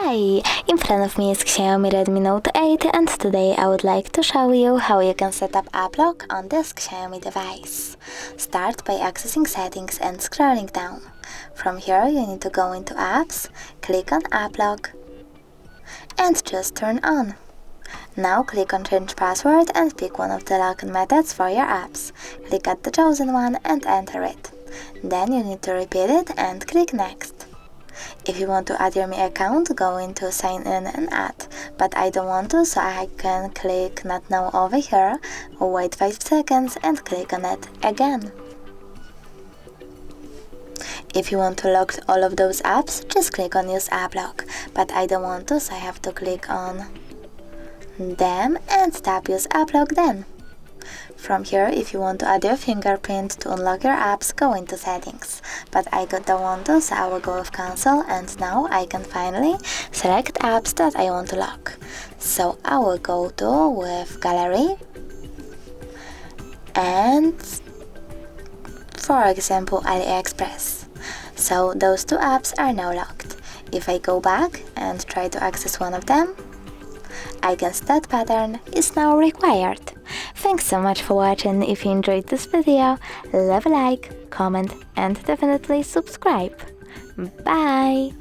Hi! In front of me is XIAOMI Redmi Note 8 and today I would like to show you how you can set up app lock on this XIAOMI device. Start by accessing settings and scrolling down. From here you need to go into apps, click on app lock and just turn on. Now click on change password and pick one of the login methods for your apps. Click at the chosen one and enter it. Then you need to repeat it and click next. If you want to add your Mi account, go into sign in and add, but I don't want to, so I can click not now over here, or wait 5 seconds and click on it again. If you want to lock all of those apps, just click on use app lock, but I don't want to, so I have to click on them and tap use app lock then. From here, if you want to add your fingerprint to unlock your apps, go into settings. But I don't want to, so I will go with cancel, and now I can finally select apps that I want to lock. So I will go to with gallery and, for example, AliExpress. So those two apps are now locked. If I go back and try to access one of them, I guess that pattern is now required. Thanks so much for watching. If you enjoyed this video, leave a like, comment and definitely subscribe. Bye!